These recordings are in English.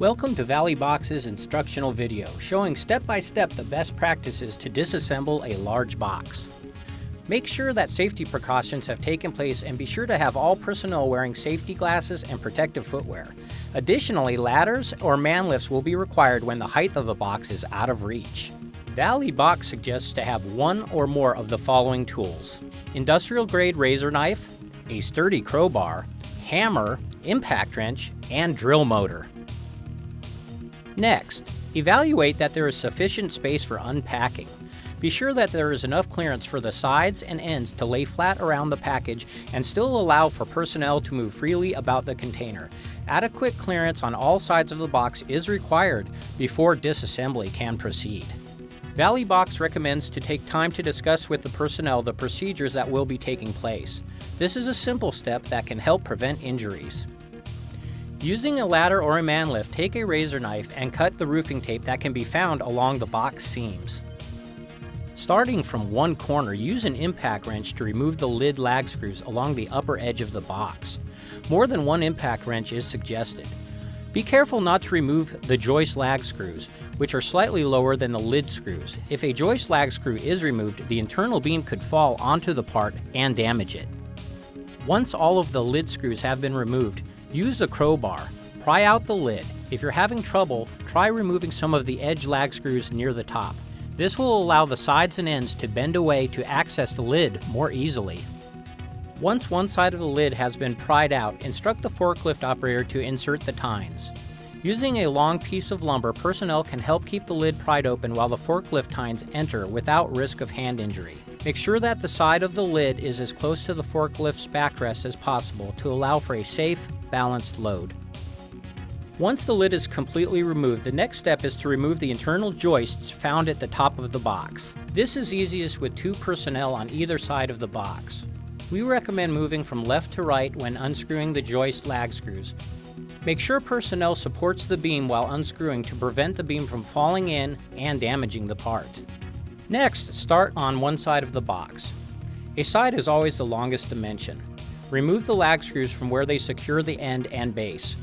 Welcome to Valley Box's instructional video, showing step-by-step the best practices to disassemble a large box. Make sure that safety precautions have taken place and be sure to have all personnel wearing safety glasses and protective footwear. Additionally, ladders or man lifts will be required when the height of the box is out of reach. Valley Box suggests to have one or more of the following tools: industrial-grade razor knife, a sturdy crowbar, hammer, impact wrench, and drill motor. Next, evaluate that there is sufficient space for unpacking. Be sure that there is enough clearance for the sides and ends to lay flat around the package and still allow for personnel to move freely about the container. Adequate clearance on all sides of the box is required before disassembly can proceed. Valley Box recommends to take time to discuss with the personnel the procedures that will be taking place. This is a simple step that can help prevent injuries. Using a ladder or a man lift, take a razor knife and cut the roofing tape that can be found along the box seams. Starting from one corner, use an impact wrench to remove the lid lag screws along the upper edge of the box. More than one impact wrench is suggested. Be careful not to remove the joist lag screws, which are slightly lower than the lid screws. If a joist lag screw is removed, the internal beam could fall onto the part and damage it. Once all of the lid screws have been removed, use a crowbar. Pry out the lid. If you're having trouble, try removing some of the edge lag screws near the top. This will allow the sides and ends to bend away to access the lid more easily. Once one side of the lid has been pried out, instruct the forklift operator to insert the tines. Using a long piece of lumber, personnel can help keep the lid pried open while the forklift tines enter without risk of hand injury. Make sure that the side of the lid is as close to the forklift's backrest as possible to allow for a safe, balanced load. Once the lid is completely removed, the next step is to remove the internal joists found at the top of the box. This is easiest with two personnel on either side of the box. We recommend moving from left to right when unscrewing the joist lag screws. Make sure personnel supports the beam while unscrewing to prevent the beam from falling in and damaging the part. Next, start on one side of the box. A side is always the longest dimension. Remove the lag screws from where they secure the end and base.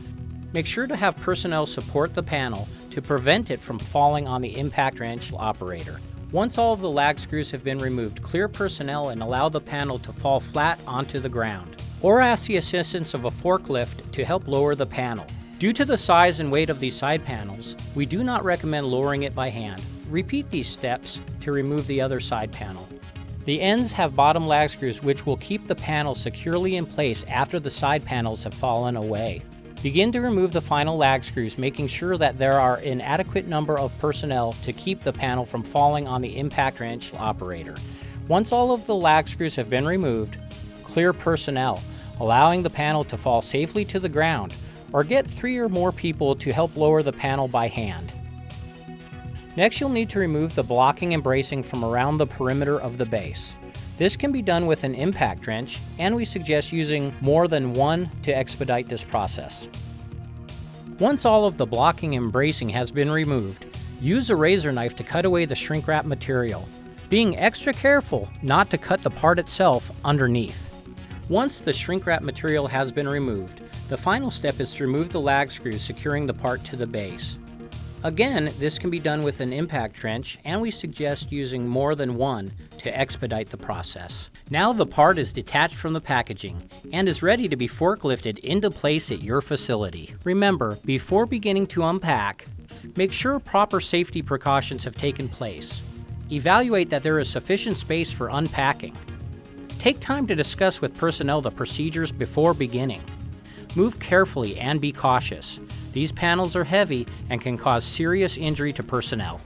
Make sure to have personnel support the panel to prevent it from falling on the impact wrench operator. Once all of the lag screws have been removed, clear personnel and allow the panel to fall flat onto the ground. Or ask the assistance of a forklift to help lower the panel. Due to the size and weight of these side panels, we do not recommend lowering it by hand. Repeat these steps to remove the other side panel. The ends have bottom lag screws which will keep the panel securely in place after the side panels have fallen away. Begin to remove the final lag screws, making sure that there are an adequate number of personnel to keep the panel from falling on the impact wrench operator. Once all of the lag screws have been removed, clear personnel, allowing the panel to fall safely to the ground, or get 3 or more people to help lower the panel by hand. Next, you'll need to remove the blocking and bracing from around the perimeter of the base. This can be done with an impact wrench, and we suggest using more than one to expedite this process. Once all of the blocking and bracing has been removed, use a razor knife to cut away the shrink wrap material, being extra careful not to cut the part itself underneath. Once the shrink wrap material has been removed, the final step is to remove the lag screws securing the part to the base. Again, this can be done with an impact wrench, and we suggest using more than one to expedite the process. Now the part is detached from the packaging and is ready to be forklifted into place at your facility. Remember, before beginning to unpack, make sure proper safety precautions have taken place. Evaluate that there is sufficient space for unpacking. Take time to discuss with personnel the procedures before beginning. Move carefully and be cautious. These panels are heavy and can cause serious injury to personnel.